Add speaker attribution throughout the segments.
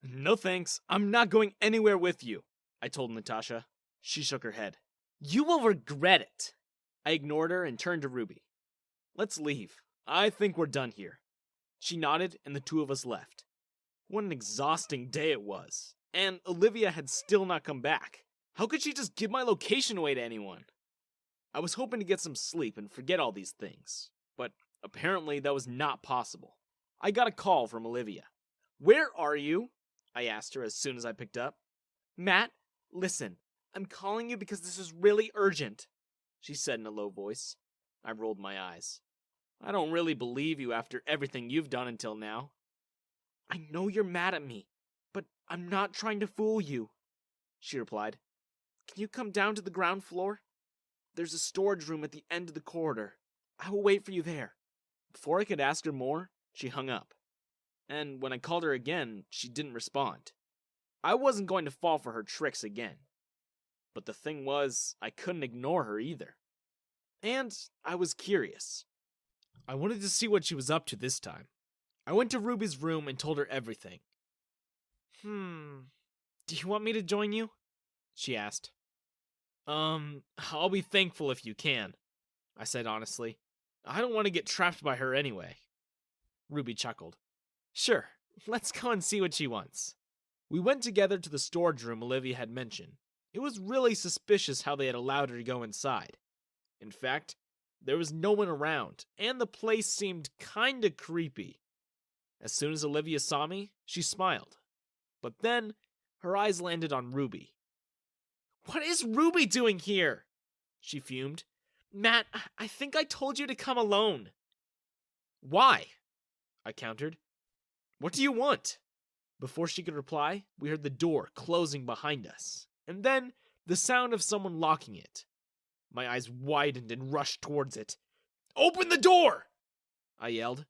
Speaker 1: No thanks, I'm not going anywhere with you, I told Natasha. She shook her head. You will regret it. I ignored her and turned to Ruby. Let's leave. I think we're done here. She nodded and the two of us left. What an exhausting day it was. And Olivia had still not come back. How could she just give my location away to anyone? I was hoping to get some sleep and forget all these things, but apparently that was not possible. I got a call from Olivia. Where are you? I asked her as soon as I picked up. Matt, listen, I'm calling you because this is really urgent, she said in a low voice. I rolled my eyes. I don't really believe you after everything you've done until now. I know you're mad at me, but I'm not trying to fool you, she replied. Can you come down to the ground floor? There's a storage room at the end of the corridor. I will wait for you there. Before I could ask her more, she hung up. And when I called her again, she didn't respond. I wasn't going to fall for her tricks again. But the thing was, I couldn't ignore her either. And I was curious. I wanted to see what she was up to this time. I went to Ruby's room and told her everything. Do you want me to join you? She asked. I'll be thankful if you can, I said honestly. I don't want to get trapped by her anyway. Ruby chuckled. Sure, let's go and see what she wants. We went together to the storage room Olivia had mentioned. It was really suspicious how they had allowed her to go inside. In fact, there was no one around, and the place seemed kinda creepy. As soon as Olivia saw me, she smiled. But then, her eyes landed on Ruby. What is Ruby doing here? She fumed. Matt, I think I told you to come alone. Why? I countered. What do you want? Before she could reply, we heard the door closing behind us, and then the sound of someone locking it. My eyes widened and rushed towards it. Open the door! I yelled,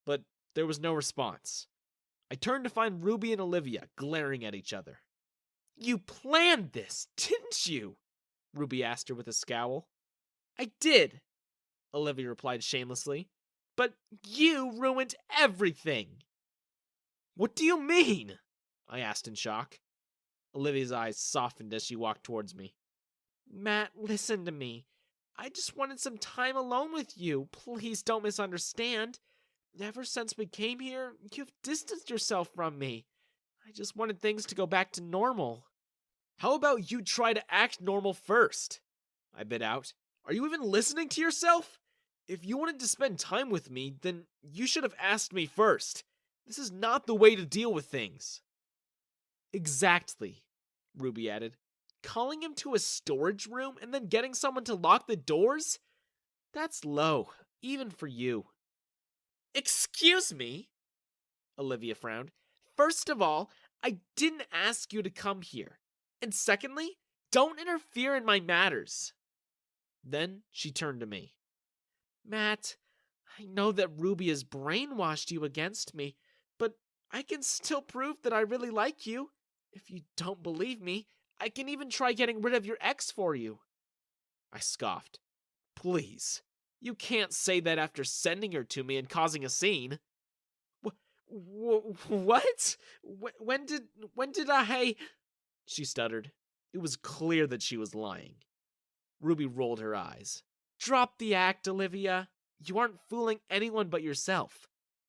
Speaker 1: but there was no response. I turned to find Ruby and Olivia glaring at each other. You planned this, didn't you? Ruby asked her with a scowl. I did, Olivia replied shamelessly. But you ruined everything. What do you mean? I asked in shock. Olivia's eyes softened as she walked towards me. Matt, listen to me. I just wanted some time alone with you. Please don't misunderstand. Ever since we came here, you've distanced yourself from me. I just wanted things to go back to normal. How about you try to act normal first? I bit out. Are you even listening to yourself? If you wanted to spend time with me, then you should have asked me first. This is not the way to deal with things. Exactly, Ruby added. Calling him to a storage room and then getting someone to lock the doors? That's low, even for you. Excuse me? Olivia frowned. First of all, I didn't ask you to come here. And secondly, don't interfere in my matters. Then she turned to me. Matt, I know that Ruby has brainwashed you against me, but I can still prove that I really like you. If you don't believe me, I can even try getting rid of your ex for you. I scoffed. Please, you can't say that after sending her to me and causing a scene. What? When did I... She stuttered. It was clear that she was lying. Ruby rolled her eyes. Drop the act, Olivia. You aren't fooling anyone but yourself.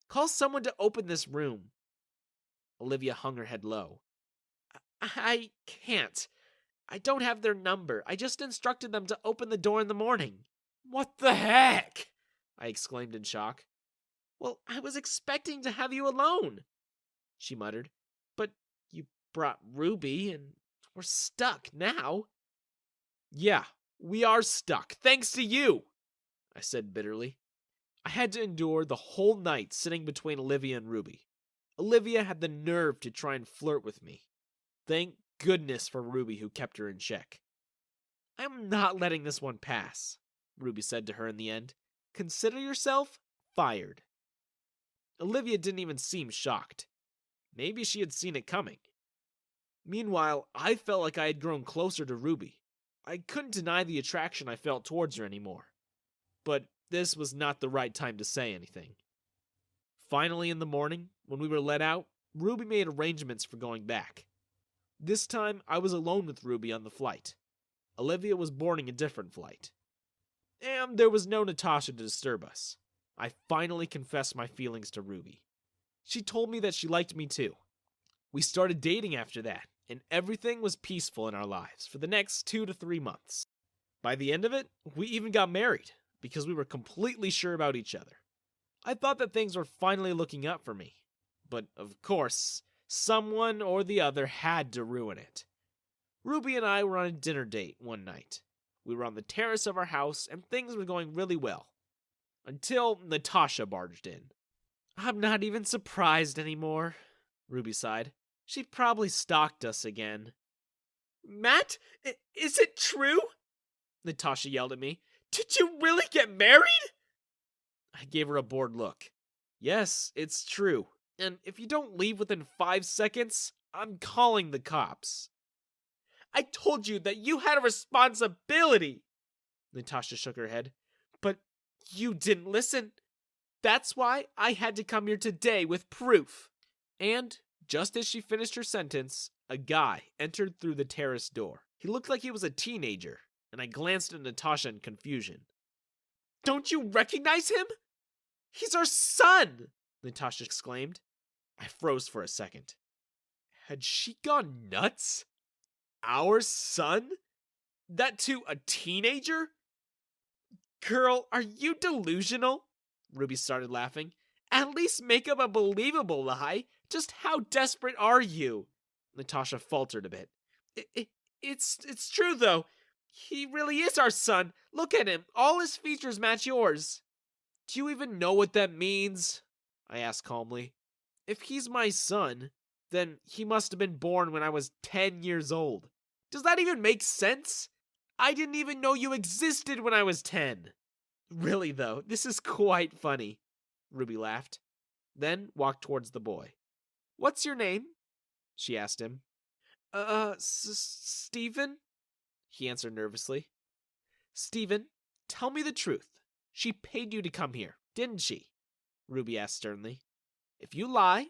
Speaker 1: Call someone to open this room. Olivia hung her head low. I can't. I don't have their number. I just instructed them to open the door in the morning. What the heck? I exclaimed in shock. Well, I was expecting to have you alone, she muttered. But you brought Ruby, and we're stuck now. Yeah, we are stuck, thanks to you, I said bitterly. I had to endure the whole night sitting between Olivia and Ruby. Olivia had the nerve to try and flirt with me. Thank goodness for Ruby, who kept her in check. I'm not letting this one pass, Ruby said to her in the end. Consider yourself fired. Olivia didn't even seem shocked. Maybe she had seen it coming. Meanwhile, I felt like I had grown closer to Ruby. I couldn't deny the attraction I felt towards her anymore. But this was not the right time to say anything. Finally in the morning, when we were let out, Ruby made arrangements for going back. This time, I was alone with Ruby on the flight. Olivia was boarding a different flight. And there was no Natasha to disturb us. I finally confessed my feelings to Ruby. She told me that she liked me too. We started dating after that, and everything was peaceful in our lives for the next 2 to 3 months. By the end of it, we even got married, because we were completely sure about each other. I thought that things were finally looking up for me. But, of course, someone or the other had to ruin it. Ruby and I were on a dinner date one night. We were on the terrace of our house, and things were going really well. Until Natasha barged in. I'm not even surprised anymore, Ruby sighed. She probably stalked us again. Matt, is it true? Natasha yelled at me. Did you really get married? I gave her a bored look. Yes, it's true. And if you don't leave within 5 seconds, I'm calling the cops. I told you that you had a responsibility. Natasha shook her head. But you didn't listen. That's why I had to come here today with proof. And just as she finished her sentence, a guy entered through the terrace door. He looked like he was a teenager, and I glanced at Natasha in confusion. Don't you recognize him? He's our son, Natasha exclaimed. I froze for a second. Had she gone nuts? Our son? That too a teenager? Girl, are you delusional? Ruby started laughing. At least make up a believable lie. Just how desperate are you? Natasha faltered a bit. It's true though. He really is our son. Look at him. All his features match yours. Do you even know what that means? I asked calmly. If he's my son, then he must have been born when I was 10 years old. Does that even make sense? I didn't even know you existed when I was 10. Really though, this is quite funny. Ruby laughed, then walked towards the boy. What's your name? She asked him. Stephen? He answered nervously. Stephen, tell me the truth. She paid you to come here, didn't she? Ruby asked sternly. If you lie,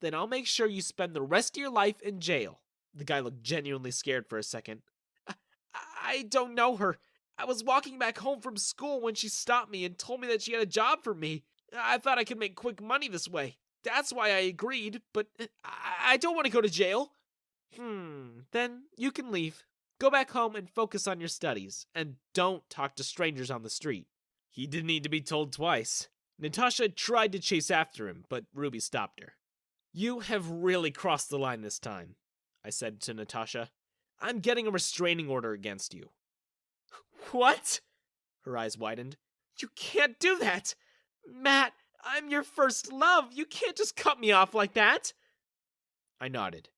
Speaker 1: then I'll make sure you spend the rest of your life in jail. The guy looked genuinely scared for a second. I don't know her. I was walking back home from school when she stopped me and told me that she had a job for me. I thought I could make quick money this way. That's why I agreed, but I don't want to go to jail. Then you can leave. Go back home and focus on your studies, and don't talk to strangers on the street. He didn't need to be told twice. Natasha tried to chase after him, but Ruby stopped her. You have really crossed the line this time, I said to Natasha. I'm getting a restraining order against you. What? Her eyes widened. You can't do that! Matt, I'm your first love. You can't just cut me off like that. I nodded.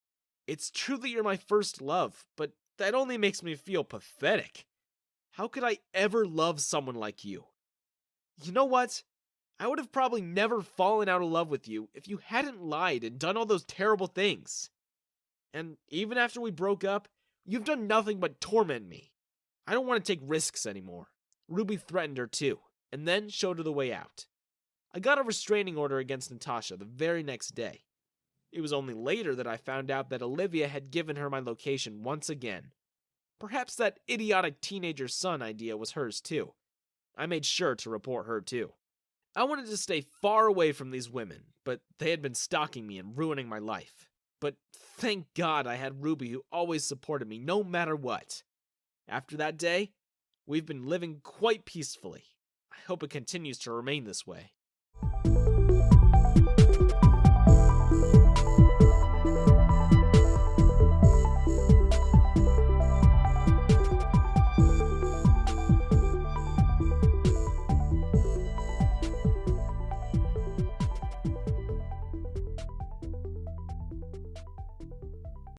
Speaker 1: It's true that you're my first love, but that only makes me feel pathetic. How could I ever love someone like you? You know what? I would have probably never fallen out of love with you if you hadn't lied and done all those terrible things. And even after we broke up, you've done nothing but torment me. I don't want to take risks anymore. Ruby threatened her too, and then showed her the way out. I got a restraining order against Natasha the very next day. It was only later that I found out that Olivia had given her my location once again. Perhaps that idiotic teenager son idea was hers too. I made sure to report her too. I wanted to stay far away from these women, but they had been stalking me and ruining my life. But thank God I had Ruby who always supported me no matter what. After that day, we've been living quite peacefully. I hope it continues to remain this way.